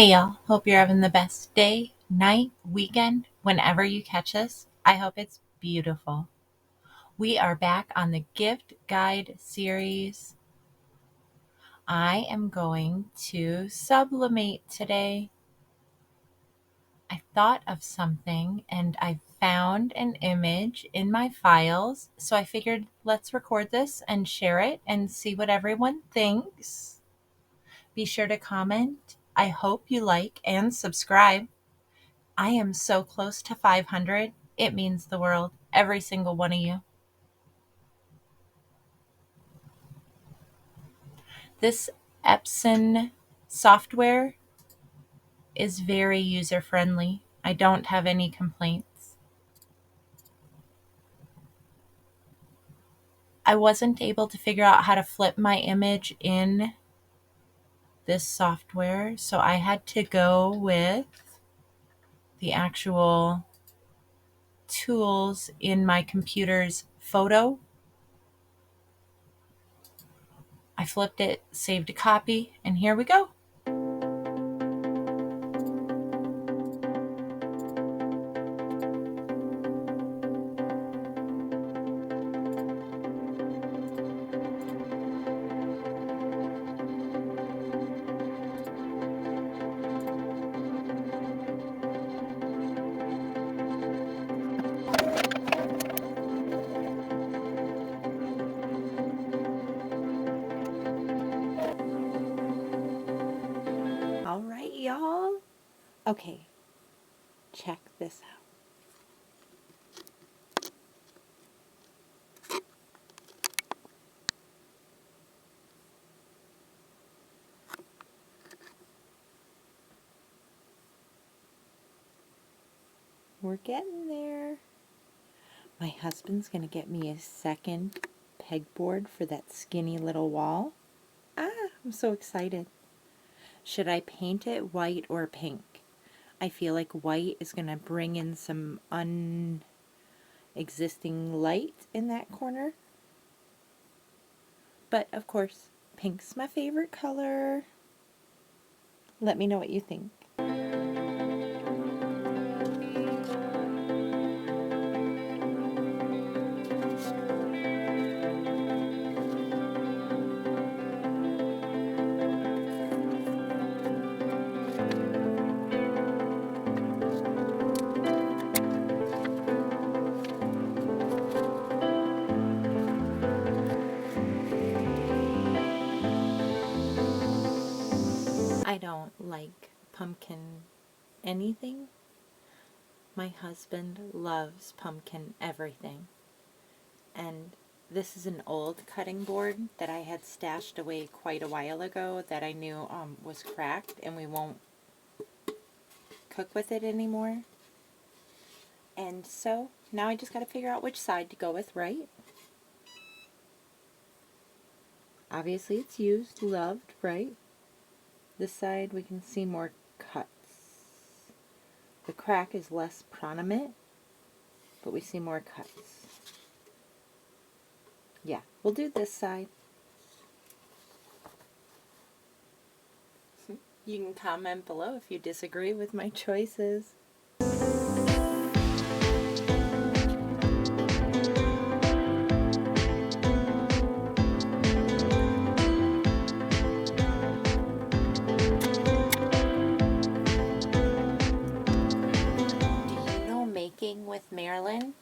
Hey y'all, hope you're having the best day, night, weekend, whenever you catch us. I hope it's beautiful. We are back on the gift guide series. I am going to sublimate today. I thought of something and I found an image in my files, so I figured let's record this and share it and see what everyone thinks. Be sure to comment. I hope you like and subscribe. I am so close to 500. It means the world. Every single one of you. This Epson software is very user friendly. I don't have any complaints. I wasn't able to figure out how to flip my image in this software, so I had to go with the actual tools in my computer's photo. I flipped it, saved a copy, and here we go. All right, y'all. Okay, check this out. We're getting there. My husband's going to get me a second pegboard for that skinny little wall. I'm so excited. Should I paint it white or pink? I feel like white is going to bring in some unexisting light in that corner. But of course, pink's my favorite color. Let me know what you think. I don't like pumpkin anything. My husband loves pumpkin everything. And this is an old cutting board that I had stashed away quite a while ago that I knew was cracked and we won't cook with it anymore. And so now I just got to figure out which side to go with, right? Obviously it's used, loved, right? This side we can see more cuts. The crack is less prominent, but we see more cuts. Yeah, we'll do this side. You can comment below if you disagree with my choices. Making with Marilyn,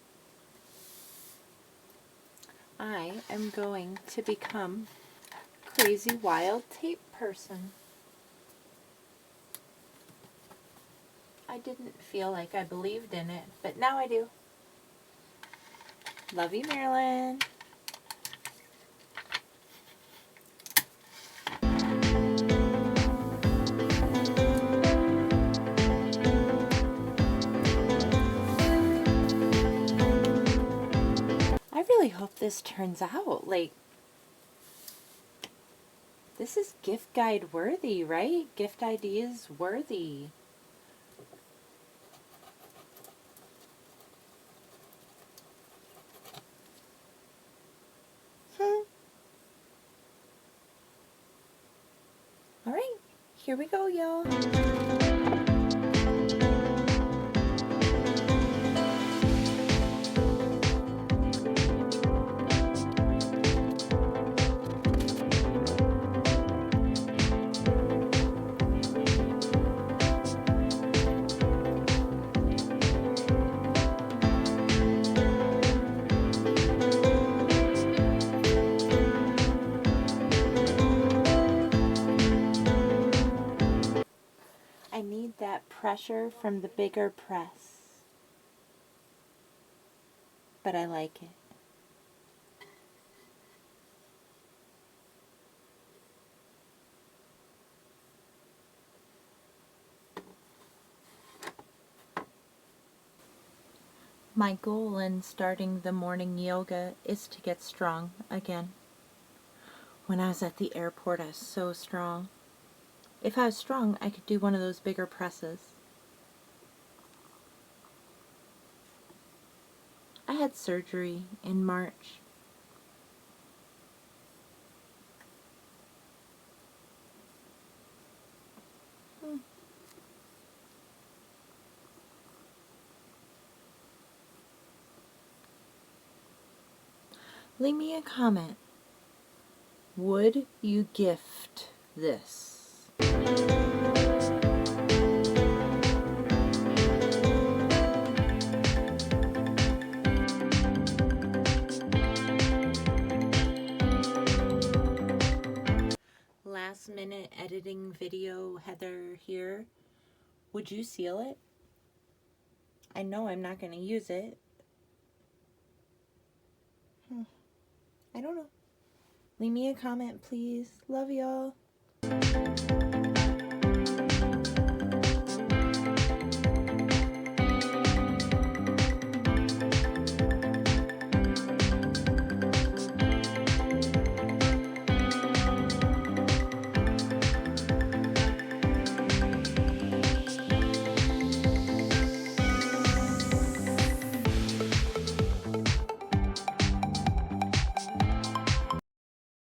I am going to become a crazy wild tape person. I didn't feel like I believed in it, but now I do. Love you, Marilyn. I really hope this turns out. Like, this is gift guide worthy, right? Gift ideas worthy. All right, Here we go, y'all. I need that pressure from the bigger press, but I like it. My goal in starting the morning yoga is to get strong again. When I was at the airport, I was so strong. If I was strong, I could do one of those bigger presses. I had surgery in March. Leave me a comment. Would you gift this? Last minute editing video, Heather here. Would you seal it? I know I'm not going to use it. I don't know. Leave me a comment, please. Love y'all.